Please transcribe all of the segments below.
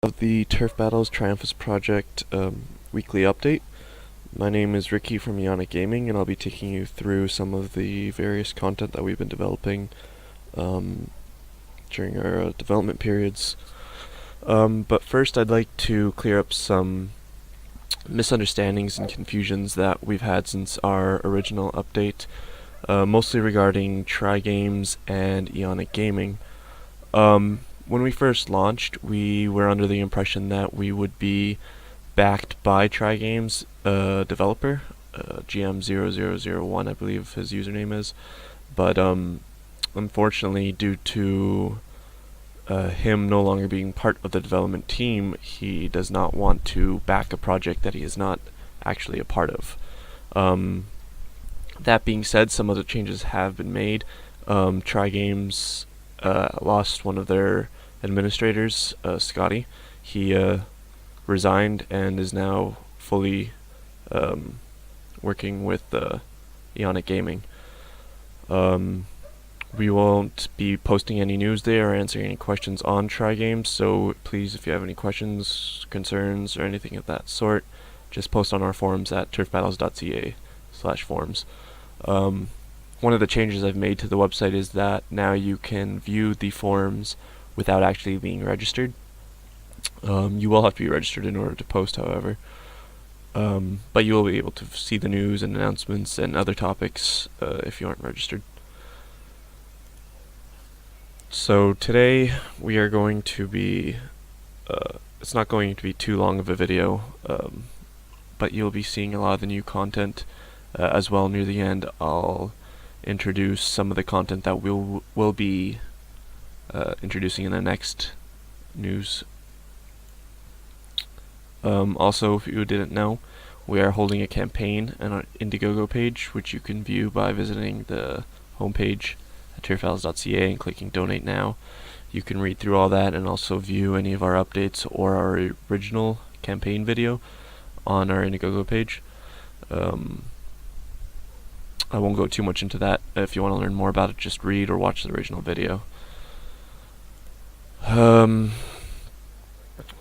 Of the Turf Battles Triumphus project weekly update. My name is Ricky from Ionic Gaming, and I'll be taking you through some of the various content that we've been developing during our development periods. But first, I'd like to clear up some misunderstandings and confusions that we've had since our original update, mostly regarding Tri-Games and Ionic Gaming. When we first launched, we were under the impression that we would be backed by Tri-Games developer, GM0001, I believe his username is. But unfortunately, due to him no longer being part of the development team, he does not want to back a project that he is not actually a part of. That being said, some other changes have been made. Tri-Games lost one of their administrators, Scotty. He resigned and is now fully working with Ionic Gaming. We won't be posting any news there or answering any questions on Tri-Games, so please, if you have any questions, concerns, or anything of that sort, just post on our forums at turfbattles.ca/forums. One of the changes I've made to the website is that now you can view the forums without actually being registered. You will have to be registered in order to post, however. But you will be able to see the news and announcements and other topics if you aren't registered. So today we are going to be, it's not going to be too long of a video, but you'll be seeing a lot of the new content as well. Near the end, I'll introduce some of the content that we'll be introducing in the next news. Also, if you didn't know, we are holding a campaign on our Indiegogo page, which you can view by visiting the homepage at turfbattles.ca and clicking Donate Now. You can read through all that and also view any of our updates or our original campaign video on our Indiegogo page. I won't go too much into that. If you want to learn more about it, just read or watch the original video.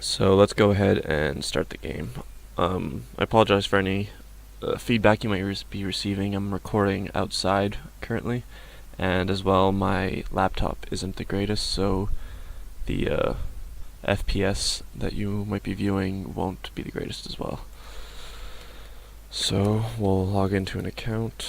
So let's go ahead and start the game. I apologize for any feedback you might be receiving. I'm recording outside currently, and as well my laptop isn't the greatest, so the FPS that you might be viewing won't be the greatest as well. So we'll log into an account.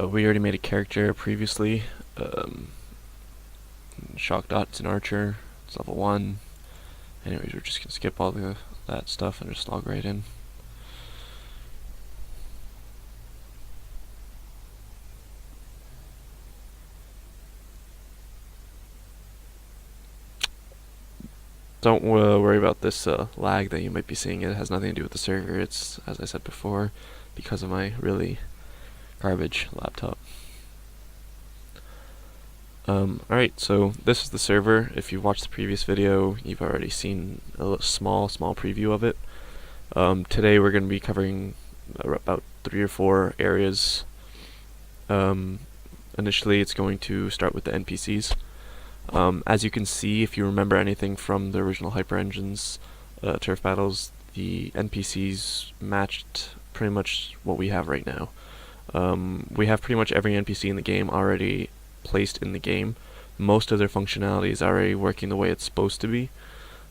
We already made a character previously. Shock Dot's an archer. It's level 1. Anyways, we're just gonna skip all that stuff and just log right in. Don't worry about this lag that you might be seeing. It has nothing to do with the server. It's, as I said before, because of my really garbage laptop. Alright, so this is the server. If you watched the previous video, you've already seen a small preview of it. Today we're going to be covering about 3 or 4 areas. Initially it's going to start with the NPCs. As you can see, if you remember anything from the original Hyper Engines Turf Battles, the NPCs matched pretty much what we have right now. We have pretty much every NPC in the game already placed in the game. Most of their functionality is already working the way it's supposed to be.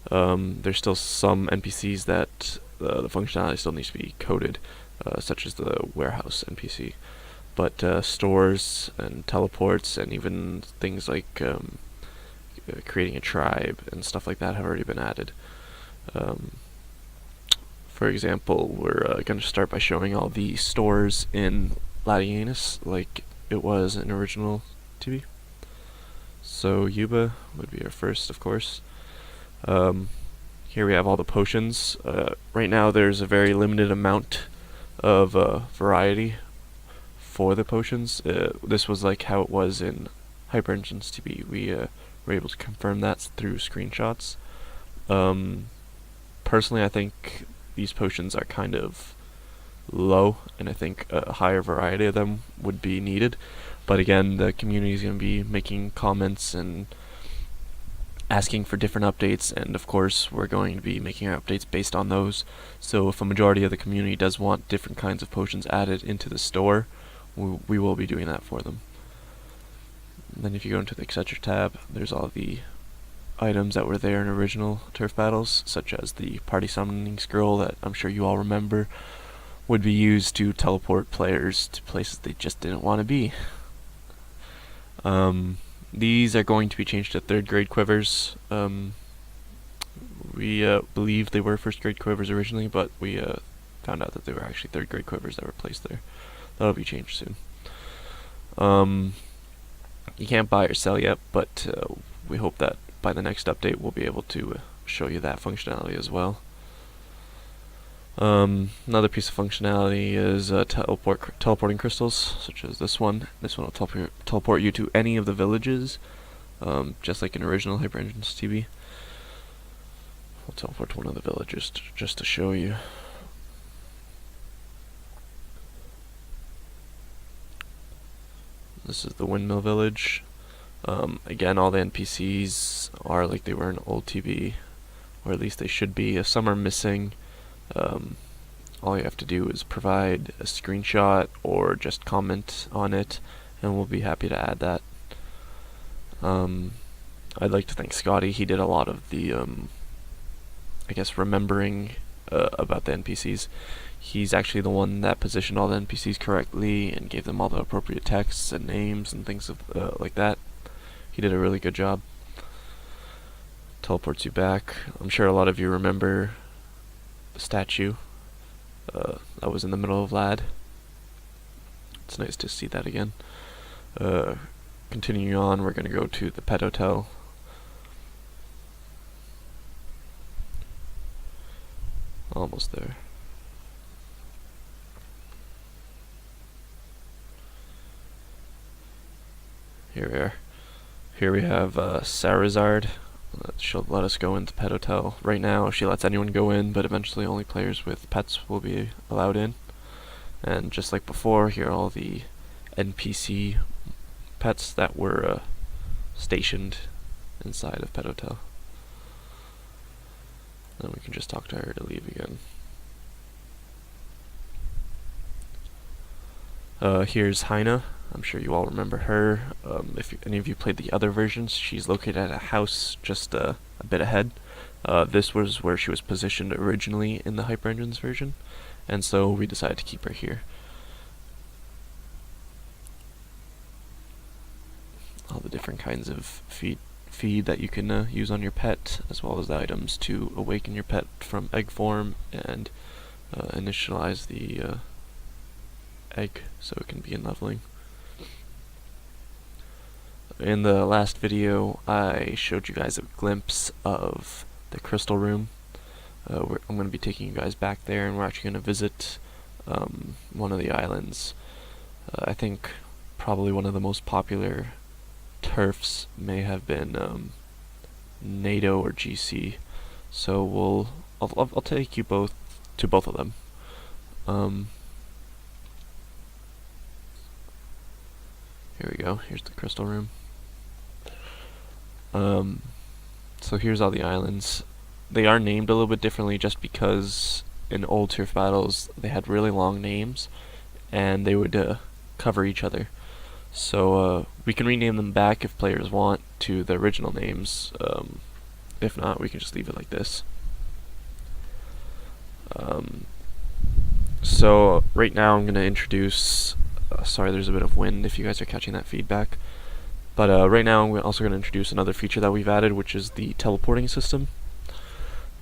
There's still some NPCs that the functionality still needs to be coded, such as the warehouse NPC. But stores and teleports and even things like creating a tribe and stuff like that have already been added. For example, we're going to start by showing all the stores in Latianus like it was in original TV. So Yuba would be our first, of course. Here we have all the potions. Right now there's a very limited amount of variety for the potions. This was like how it was in Hyper Engines TB. We were able to confirm that through screenshots. Personally, I think these potions are kind of low, and I think a higher variety of them would be needed. But again, the community is going to be making comments and asking for different updates, and of course we're going to be making our updates based on those. So if a majority of the community does want different kinds of potions added into the store, we will be doing that for them. And then if you go into the etc tab, there's all the items that were there in original turf battles, such as the party summoning scroll that I'm sure you all remember would be used to teleport players to places they just didn't want to be. These are going to be changed to 3rd grade quivers. We believe they were 1st grade quivers originally, but we found out that they were actually 3rd grade quivers that were placed there. That'll be changed soon. You can't buy or sell yet, but we hope that by the next update we'll be able to show you that functionality as well. Another piece of functionality is teleporting crystals, such as this one. This one will teleport you to any of the villages, just like in original Hyper Engines TB. We'll teleport to one of the villages just to show you. This is the windmill village. Again, all the NPCs are like they were in old TB, or at least they should be. If some are missing, all you have to do is provide a screenshot or just comment on it, and we'll be happy to add that. I'd like to thank Scotty. He did a lot of the, I guess, remembering about the NPCs. He's actually the one that positioned all the NPCs correctly and gave them all the appropriate texts and names and things like that. He did a really good job. Teleports you back. I'm sure a lot of you remember the statue that was in the middle of Lad. It's nice to see that again. Continuing on, we're going to go to the pet hotel. Almost there. Here we are. Here we have Sarazard. She'll let us go into Pet Hotel. Right now, she lets anyone go in, but eventually only players with pets will be allowed in. And just like before, here are all the NPC pets that were stationed inside of Pet Hotel. Then we can just talk to her to leave again. Here's Heina. I'm sure you all remember her. If any of you played the other versions, she's located at a house just a bit ahead. This was where she was positioned originally in the Hyper Engines version, and so we decided to keep her here. All the different kinds of feed that you can use on your pet, as well as the items to awaken your pet from egg form and initialize the egg so it can begin leveling. In the last video, I showed you guys a glimpse of the crystal room. I'm going to be taking you guys back there, and we're actually going to visit one of the islands. I think probably one of the most popular turfs may have been NATO or GC. So I'll take you both to both of them. Here we go. Here's the crystal room. So here's all the islands. They are named a little bit differently just because in old turf battles they had really long names and they would cover each other. So we can rename them back if players want to the original names. If not, we can just leave it like this. So right now I'm going to introduce sorry, there's a bit of wind if you guys are catching that feedback. But right now I'm also going to introduce another feature that we've added, which is the teleporting system.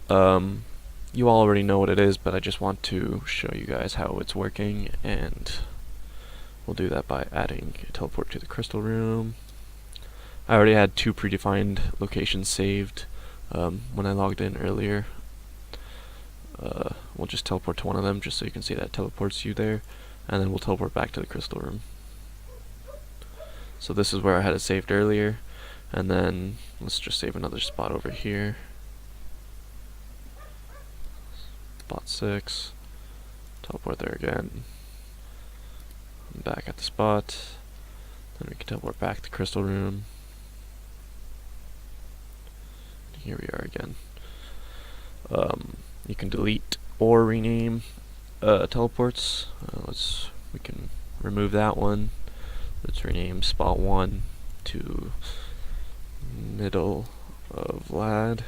You all already know what it is, but I just want to show you guys how it's working, and we'll do that by adding a teleport to the crystal room. I already had 2 predefined locations saved when I logged in earlier. We'll just teleport to one of them just so you can see that it teleports you there. and then we'll teleport back to the crystal room. So this is where I had it saved earlier, and then let's just save another spot over here. Spot 6, teleport there again, back at the spot, then we can teleport back to the crystal room. Here we are again. You can delete or rename teleports. We can remove that one. Let's rename spot 1 to middle of lad.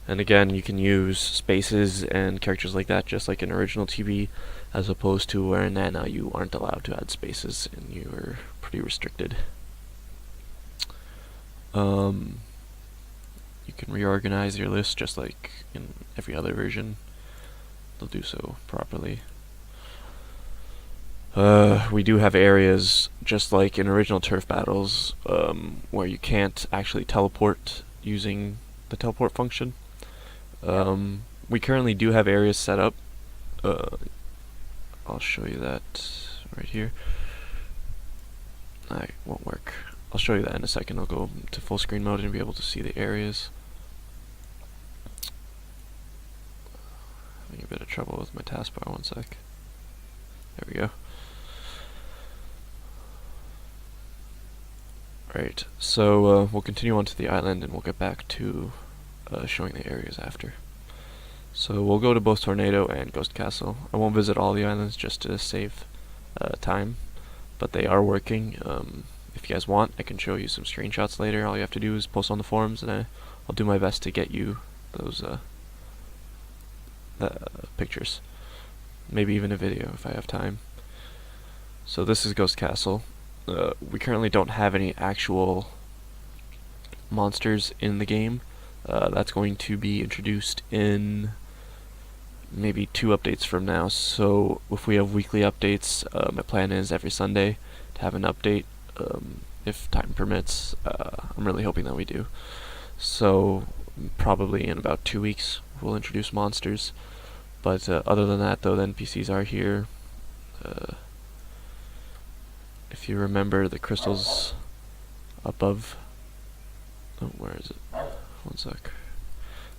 And again, you can use spaces and characters like that just like in original TV, as opposed to where in Nana you aren't allowed to add spaces and you are pretty restricted. You can reorganize your list just like in every other version. They'll do so properly. We do have areas, just like in original turf battles, where you can't actually teleport using the teleport function. We currently do have areas set up. I'll show you that right here. It won't work. I'll show you that in a second. I'll go to full screen mode and be able to see the areas. Having a bit of trouble with my taskbar, one sec. There we go. Right, so we'll continue on to the island and we'll get back to showing the areas after. So we'll go to both Tornado and Ghost Castle. I won't visit all the islands just to save time, but they are working. If you guys want, I can show you some screenshots later. All you have to do is post on the forums, and I'll do my best to get you those pictures. Maybe even a video if I have time. So this is Ghost Castle. We currently don't have any actual monsters in the game. That's going to be introduced in maybe 2 updates from now. So if we have weekly updates, my plan is every Sunday to have an update. If time permits, I'm really hoping that we do. So probably in about 2 weeks we'll introduce monsters. But other than that, though, the NPCs are here. If you remember, the crystals above. Oh, where is it? One sec.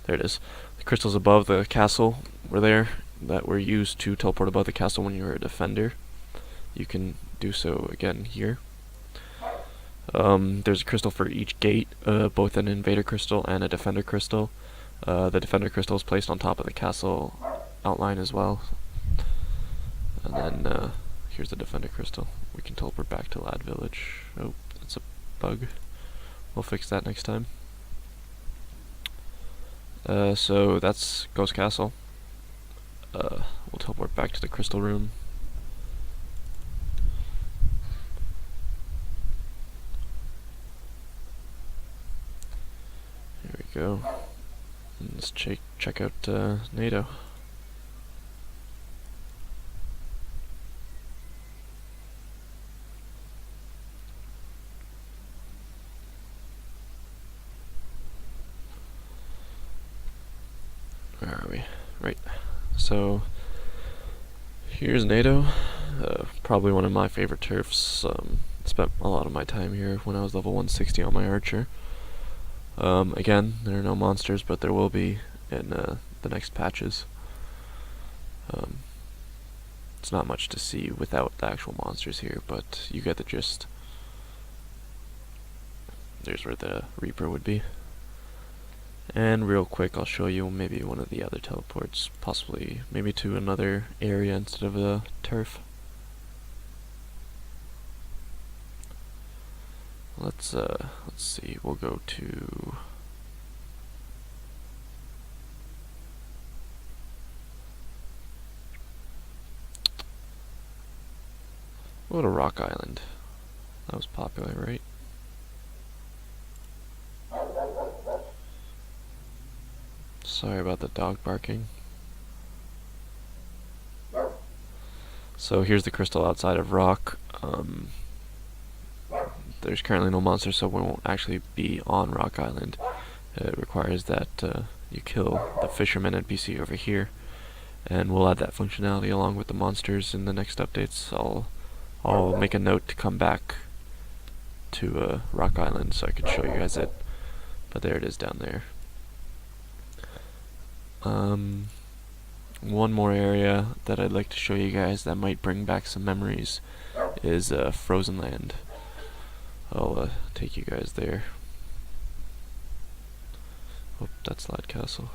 There it is. The crystals above the castle were there that were used to teleport above the castle when you were a defender. You can do so again here. There's a crystal for each gate, both an invader crystal and a defender crystal. The defender crystal is placed on top of the castle outline as well. And then here's the defender crystal. We can teleport back to Lad Village. Oh, that's a bug. We'll fix that next time. So that's Ghost Castle. We'll teleport back to the crystal room. Here we go. And let's check out NATO. Where are we? Right. So here's NATO. Probably one of my favorite turfs. Spent a lot of my time here when I was level 160 on my archer. Again, there are no monsters, but there will be in the next patches. It's not much to see without the actual monsters here, but you get the gist. There's where the Reaper would be. And real quick, I'll show you maybe one of the other teleports, possibly maybe to another area instead of the turf. Let's see. We'll go to Rock Island. That was popular, right? Sorry about the dog barking. So here's the crystal outside of Rock. There's currently no monster, so we won't actually be on Rock Island. It requires that you kill the fisherman NPC over here, and we'll add that functionality along with the monsters in the next updates. I'll make a note to come back to Rock Island so I can show you guys it, but there it is down there. One more area that I'd like to show you guys that might bring back some memories is Frozen Land. I'll take you guys there. Oh, that's Lad Castle.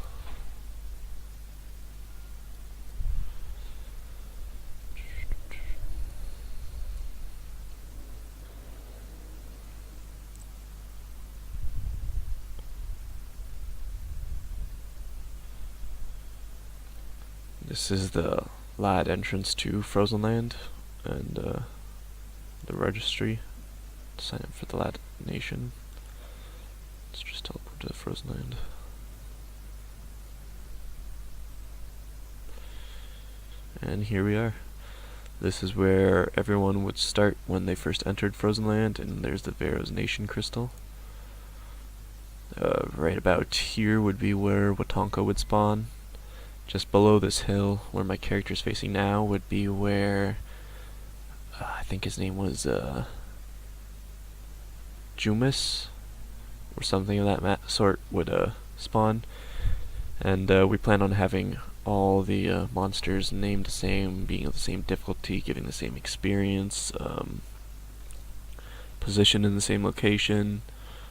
This is the Lad entrance to Frozen Land, and the registry to sign up for the Lad Nation. Let's just teleport to the Frozen Land. And here we are. This is where everyone would start when they first entered Frozen Land, and there's the Veros Nation crystal. Right about here would be where Watonka would spawn. Just below this hill, where my character's facing now, would be where I think his name was Jumis, or something of that sort, would spawn. And we plan on having all the monsters named the same, being of the same difficulty, giving the same experience, positioned in the same location,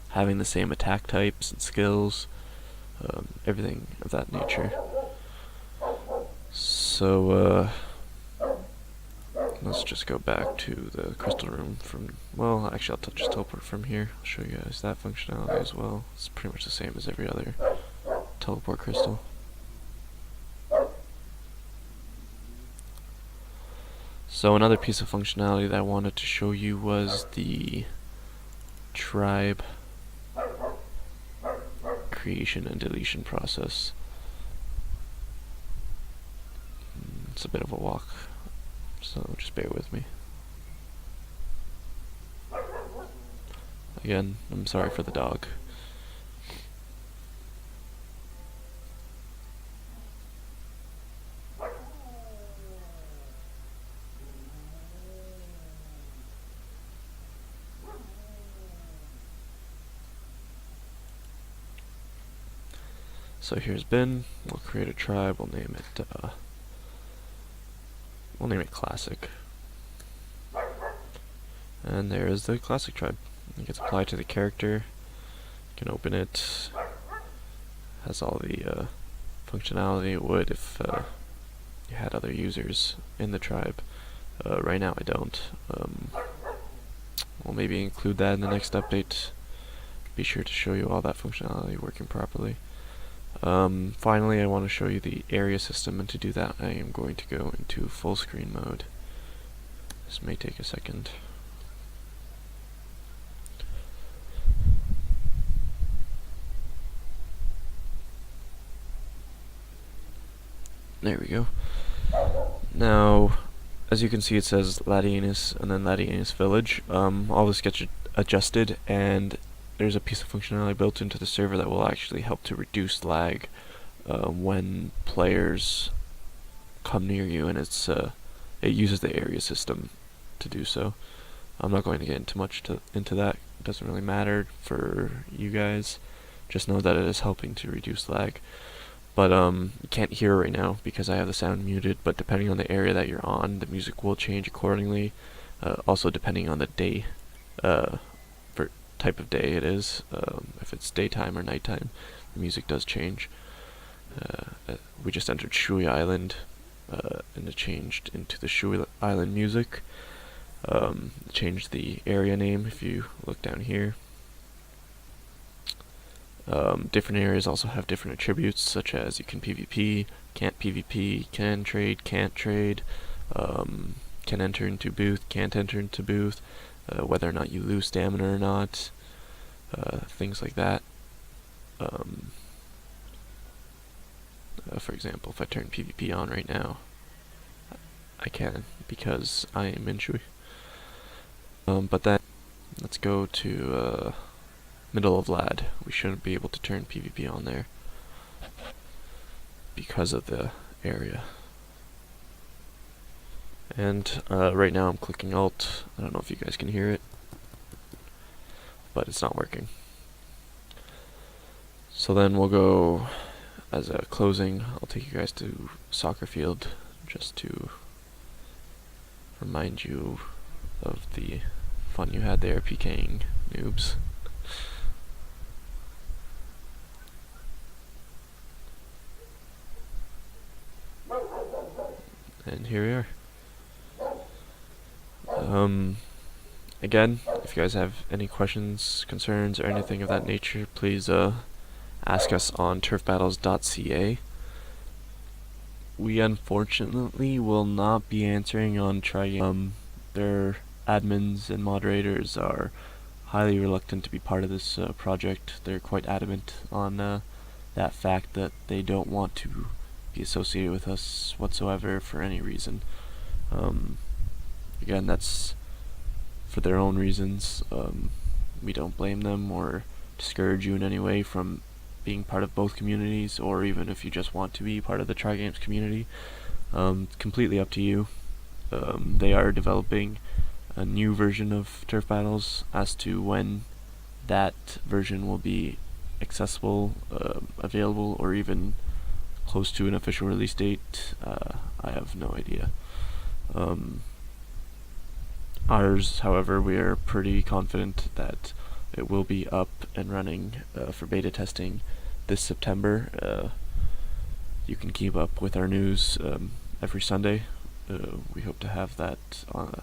having the same attack types and skills, everything of that nature. So, let's just go back to the crystal room from, well, actually I'll just teleport from here. I'll show you guys that functionality as well. It's pretty much the same as every other teleport crystal. So another piece of functionality that I wanted to show you was the tribe creation and deletion process. It's a bit of a walk, so just bear with me. Again, I'm sorry for the dog. So here's bin. We'll create a tribe. We'll name it Classic. And there is the Classic tribe. It gets applied to the character. You can open it. Has all the functionality it would if you had other users in the tribe. Right now I don't. We'll maybe include that in the next update. Be sure to show you all that functionality working properly. Finally, I want to show you the area system, and to do that I am going to go into full screen mode. This may take a second. There we go. Now, as you can see, it says Latianus and then Latianus Village. All this gets adjusted, and there's a piece of functionality built into the server that will actually help to reduce lag when players come near you, and it uses the area system to do so. I'm not going to get into that. It doesn't really matter for you guys. Just know that it is helping to reduce lag. But you can't hear right now because I have the sound muted, but depending on the area that you're on, the music will change accordingly. Also depending on the day, type of day it is. If it's daytime or nighttime, the music does change. We just entered Shui Island, and it changed into the Shui Island music. Changed the area name if you look down here. Different areas also have different attributes, such as you can PvP, can't PvP, can trade, can't trade, can enter into booth, can't enter into booth, whether or not you lose stamina or not, things like that. For example, if I turn PvP on right now, I can, because I am in Shui. But then, let's go to Middle of Lad. We shouldn't be able to turn PvP on there because of the area. And right now I'm clicking Alt. I don't know if you guys can hear it, but it's not working. So then we'll go, as a closing, I'll take you guys to soccer field just to remind you of the fun you had there PKing noobs. And here we are. Again, if you guys have any questions, concerns, or anything of that nature, please ask us on turfbattles.ca. We unfortunately will not be answering on Triumphus. Their admins and moderators are highly reluctant to be part of this project. They're quite adamant on that fact that they don't want to be associated with us whatsoever for any reason. Again, that's for their own reasons. We don't blame them or discourage you in any way from being part of both communities, or even if you just want to be part of the Tri Games community. It's completely up to you. They are developing a new version of Turf Battles. As to when that version will be accessible, available, or even close to an official release date, I have no idea. Ours, however, we are pretty confident that it will be up and running for beta testing this September. You can keep up with our news every Sunday. We hope to have that on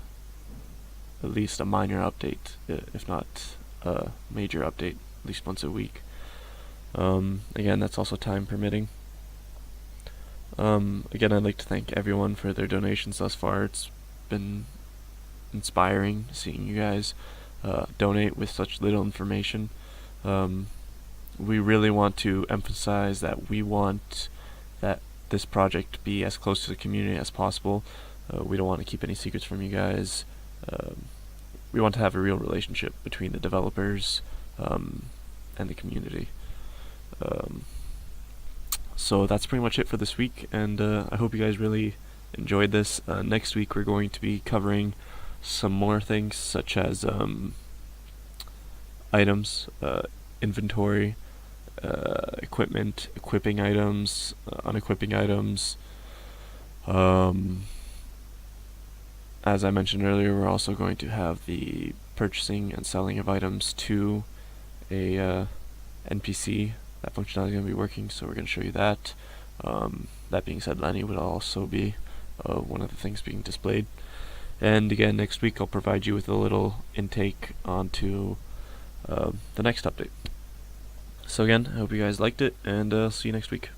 at least a minor update, if not a major update, at least once a week. Again, that's also time permitting. Again, I'd like to thank everyone for their donations thus far. It's been inspiring seeing you guys donate with such little information. We really want to emphasize that we want that this project be as close to the community as possible. We don't want to keep any secrets from you guys. We want to have a real relationship between the developers and the community. So that's pretty much it for this week, and I hope you guys really enjoyed this. Next week we're going to be covering some more things, such as items, inventory, equipment, equipping items, unequipping items. As I mentioned earlier, we're also going to have the purchasing and selling of items to a NPC. That functionality is going to be working, so we're going to show you that. That being said, Lenny would also be one of the things being displayed. And again, next week I'll provide you with a little intake onto the next update. So again, I hope you guys liked it, and see you next week.